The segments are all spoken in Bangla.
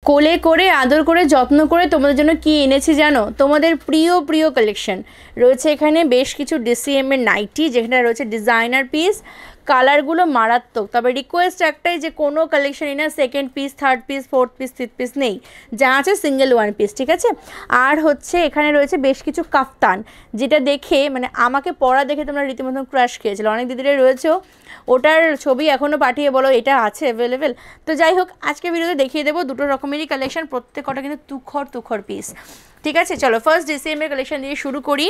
কোলে করে আদর করে যত্ন করে তোমাদের জন্য কি এনেছি জানো? তোমাদের প্রিয় প্রিয় কালেকশন রয়েছে এখানে, বেশ কিছু DCM এর নাইটি, যেখানে রয়েছে ডিজাইনার পিস, কালারগুলো মারাত্মক। তবে রিকোয়েস্ট একটাই যে কোনো কালেকশনই না second piece, third piece, fourth piece, fifth piece নেই, যা আছে সিঙ্গেল ওয়ান পিস, ঠিক আছে? আর হচ্ছে এখানে রয়েছে বেশ কিছু কাফতান, যেটা দেখে মানে আমাকে পরা দেখে তোমরা রীতিমতন ক্রাশ খেয়েছিল, অনেক দিদিরা রয়েছেও, ওটার ছবি এখনও পাঠিয়ে বলো এটা আছে অ্যাভেলেবেল। তো যাই হোক, আজকে ভিডিওতে দেখিয়ে দেবো দুটো রকমেরই কালেকশন, প্রত্যেকটা কিন্তু তুখর পিস, ঠিক আছে? চলো ফার্স্ট DCM এর কালেকশন দিয়ে শুরু করি।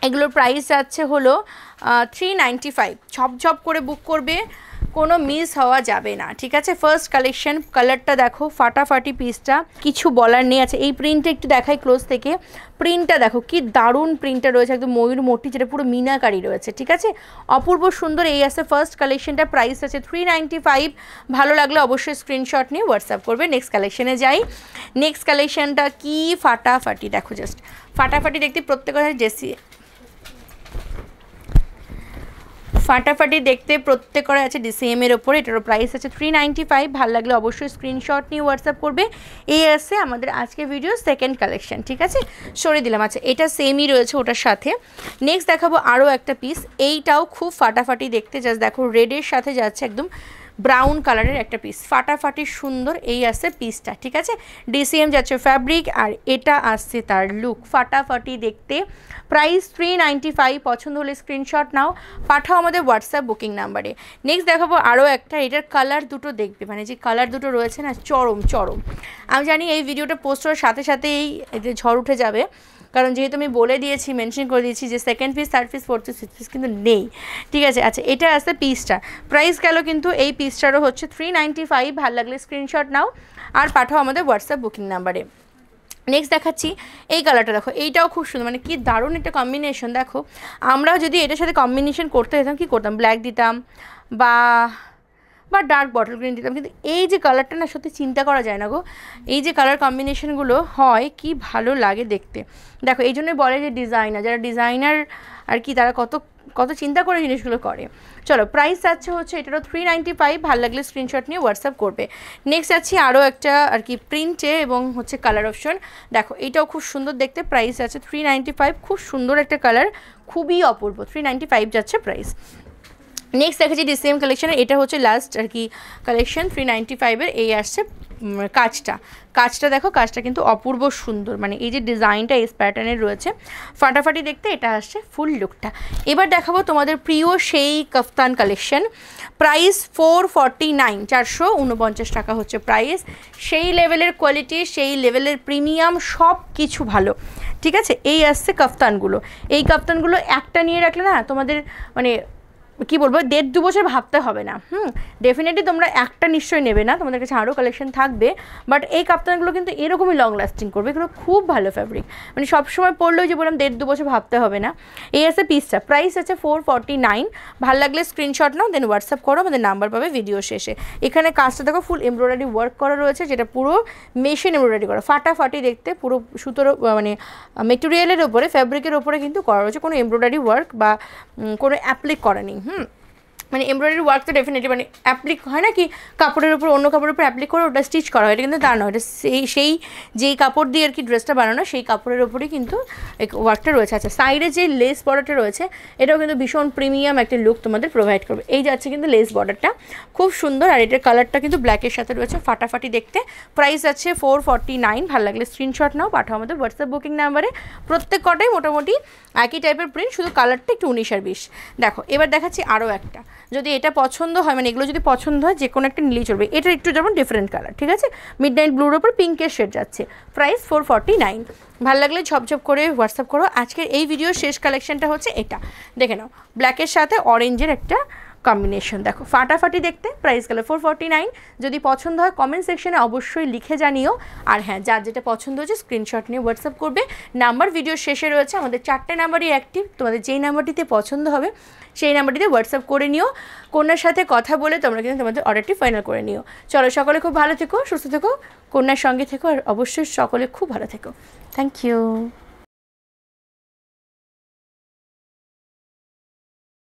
এগুলোর প্রাইস যাচ্ছে হলো 395। ঝপঝপ করে বুক করবে, কোনো মিস হওয়া যাবে না, ঠিক আছে? ফার্স্ট কালেকশন, কালারটা দেখো, ফাটাফাটি পিসটা, কিছু বলার নেই। আছে এই প্রিন্টটা একটু দেখাই ক্লোজ থেকে, প্রিন্টটা দেখো কি দারুণ প্রিন্টটা রয়েছে, একদম ময়ূর মোটি, যেটা পুরো মিনাকারি রয়েছে, ঠিক আছে? অপূর্ব সুন্দর। এই আছে ফার্স্ট কালেকশনটা, প্রাইস আছে 395। ভালো লাগলে অবশ্যই স্ক্রিনশট নিয়ে হোয়াটসঅ্যাপ করবে। নেক্সট কালেকশনে যাই। নেক্সট কালেকশনটা কি ফাটাফাটি, দেখো জাস্ট ফাটাফাটি দেখতে, প্রত্যেকটা ফাটাফাটি দেখতে প্রত্যেকটা আছে DCM এর ওপরে। এটারও প্রাইস আছে 395। ভালো লাগলে অবশ্যই স্ক্রিনশট নিয়ে হোয়াটসঅ্যাপ করবে। এই আছে আমাদের আজকে ভিডিও সেকেন্ড কালেকশন, ঠিক আছে? সরিয়ে দিলাম। আচ্ছা, এটা সেমই রয়েছে ওটার সাথে। নেক্সট দেখাবো আরও একটা পিস, এইটাও খুব ফাটাফাটি দেখতে, জাস্ট দেখো রেডের সাথে যাচ্ছে একদম ব্রাউন কালারের একটা পিস, ফাটাফাটি সুন্দর। এই আসছে পিসটা, ঠিক আছে? DCM যাচ্ছে ফ্যাব্রিক, আর এটা আসছে তার লুক, ফাটাফাটি দেখতে। প্রাইস 395। পছন্দ হলে স্ক্রিনশট নাও, পাঠাও আমাদের হোয়াটসঅ্যাপ বুকিং নাম্বারে। নেক্সট দেখাবো আরও একটা, এটার কালার দুটো দেখবে, মানে যে কালার দুটো রয়েছে না, চরম। আমি জানি এই ভিডিওটা পোস্ট হওয়ার সাথে সাথে এই ঝড় উঠে যাবে, কারণ যেহেতু আমি বলে দিয়েছি, মেনশন করে দিয়েছি যে second piece, third piece, fourth piece, fifth piece কিন্তু নেই, ঠিক আছে? আচ্ছা, এটা আসছে পিসটা, প্রাইস গেল কিন্তু এই পিসটারও হচ্ছে 395। ভালো লাগলে স্ক্রিনশট নাও আর পাঠাও আমাদের হোয়াটসঅ্যাপ বুকিং নাম্বারে। নেক্সট দেখাচ্ছি এই কালারটা, দেখো এইটাও খুব সুন্দর, মানে কি দারুণ একটা কম্বিনেশন। দেখো আমরা যদি এটার সাথে কম্বিনেশন করতে যেতাম, কী করতাম, ব্ল্যাক দিতাম বা ডার্ক বটল গ্রিন দিতাম, কিন্তু এই যে কালারটা না, সত্যি চিন্তা করা যায় না গো, এই যে কালার কম্বিনেশনগুলো হয় কি ভালো লাগে দেখতে। দেখো এই জন্যই বলে যে ডিজাইনার, যারা ডিজাইনার আর কি, তারা কত চিন্তা করে জিনিসগুলো করে। চলো, প্রাইস যাচ্ছে হচ্ছে এটারও 395। ভালো লাগলে স্ক্রিনশট নিয়ে হোয়াটসঅ্যাপ করবে। নেক্সট যাচ্ছি আরও একটা আর কি প্রিন্টে এবং হচ্ছে কালার অপশন। দেখো এইটাও খুব সুন্দর দেখতে, প্রাইস আছে 395। খুব সুন্দর একটা কালার, খুবই অপূর্ব, 395 যাচ্ছে প্রাইস। নেক্সট দেখেছি DCM কালেকশনের, এটা হচ্ছে লাস্ট আর কি কালেকশন 395-এর। এই আসছে কাজটা দেখো, কাজটা কিন্তু অপূর্ব সুন্দর, মানে এই যে ডিজাইনটা এই প্যাটার্নের রয়েছে, ফাটাফাটি দেখতে। এটা আসছে ফুল লুকটা। এবার দেখাবো তোমাদের প্রিয় সেই কাফতান কালেকশন, প্রাইস 449, 449 টাকা হচ্ছে প্রাইস। সেই লেভেলের কোয়ালিটি, সেই লেভেলের প্রিমিয়াম, সব কিছু ভালো, ঠিক আছে? এই আসছে কাফতানগুলো। এই কাফতানগুলো একটা নিয়ে রাখলে না তোমাদের মানে কি বলবো, 1.5-2 বছর ভাবতে হবে না। ডেফিনেটলি তোমরা একটা নিশ্চয়ই নেবে না, তোমাদের কাছে আরও কালেকশন থাকবে, বাট এই কাপ্তানগুলো কিন্তু এরকমই লং লাস্টিং করবে। এগুলো খুব ভালো ফ্যাব্রিক, মানে সবসময় পরলেও যে বললাম 1.5-2 বছর ভাবতে হবে না। এই আছে পিসটা, প্রাইস আছে 449। ভালো লাগলে স্ক্রিনশট নাও, দেন হোয়াটসঅ্যাপ করো, আমাদের নাম্বার পাবে ভিডিও শেষে। এখানে কাজটা দেখো ফুল এমব্রয়ডারি ওয়ার্ক করা রয়েছে, যেটা পুরো মেশিন এমব্রয়ডারি করা, ফাটাফাটি দেখতে, পুরো সুতোর মানে মেটেরিয়ালের ওপরে, ফ্যাব্রিকের ওপরে কিন্তু করা রয়েছে, কোনো এমব্রয়ডারি ওয়ার্ক বা কোনো অ্যাপ্লিক করা নেই। মানে এমব্রয়ডারি ওয়ার্ক তো ডেফিনেটলি মানে অ্যাপ্লিক হয় না কি, কাপড়ের উপর অন্য কাপড়ের উপর অ্যাপ্লিক করে ওটা স্টিচ করা হয়, এটা কিন্তু তা নয়, এটা সেই যেই কাপড় দিয়ে আর কি ড্রেসটা বানানো, সেই কাপড়ের ওপরেই কিন্তু ওয়ার্কটা রয়েছে। আচ্ছা, সাইডে যে লেস বর্ডারটা রয়েছে, এটাও কিন্তু ভীষণ প্রিমিয়াম একটা লুক তোমাদের প্রোভাইড করবে। এই যাচ্ছে কিন্তু লেস বর্ডারটা, খুব সুন্দর, আর এটার কালারটা কিন্তু ব্ল্যাকের সাথে রয়েছে, ফাটাফাটি দেখতে। প্রাইস আছে 449। ভালো লাগলে স্ক্রিনশট নাও, পাঠাও আমাদের হোয়াটসঅ্যাপ বুকিং নাম্বারে। প্রত্যেক কটাই মোটামুটি একই টাইপের প্রিন্ট, শুধু কালারটা একটু 19 আর 20। দেখো এবার দেখাচ্ছি আরও একটা, যদি এটা পছন্দ হয়, মানে এগুলো যদি পছন্দ হয়, যে কোনো একটা নিলেই চলবে। এটা একটু যেমন ডিফারেন্ট কালার, ঠিক আছে? মিডনাইট ব্লুর ওপর পিঙ্কের শেড যাচ্ছে, প্রাইস 449। ভালো লাগলে ঝপঝপ করে হোয়াটসঅ্যাপ করো। আজকের এই ভিডিওর শেষ কালেকশনটা হচ্ছে এটা, দেখে নাও, ব্ল্যাকের সাথে অরেঞ্জের একটা কম্বিনেশন, দেখো ফাটাফাটি দেখতে, প্রাইস গেল 449। যদি পছন্দ হয় কমেন্ট সেকশনে অবশ্যই লিখে জানিও, আর হ্যাঁ, যার যেটা পছন্দ হচ্ছে স্ক্রিনশট নিয়ে হোয়াটসঅ্যাপ করবে। নাম্বার ভিডিও শেষে রয়েছে, আমাদের 4টে নাম্বারই অ্যাক্টিভ, তোমাদের যেই নাম্বারটিতে পছন্দ হবে সেই নাম্বারটিতে হোয়াটসঅ্যাপ করে নিও। কন্যার সাথে কথা বলে তোমরা কিন্তু তোমাদের অর্ডারটি ফাইনাল করে নিও। চলো, সকলে খুব ভালো থেকো, সুস্থ থেকো, কন্যার সঙ্গে থেকো, আর অবশ্যই সকলে খুব ভালো থেকো। Thank you.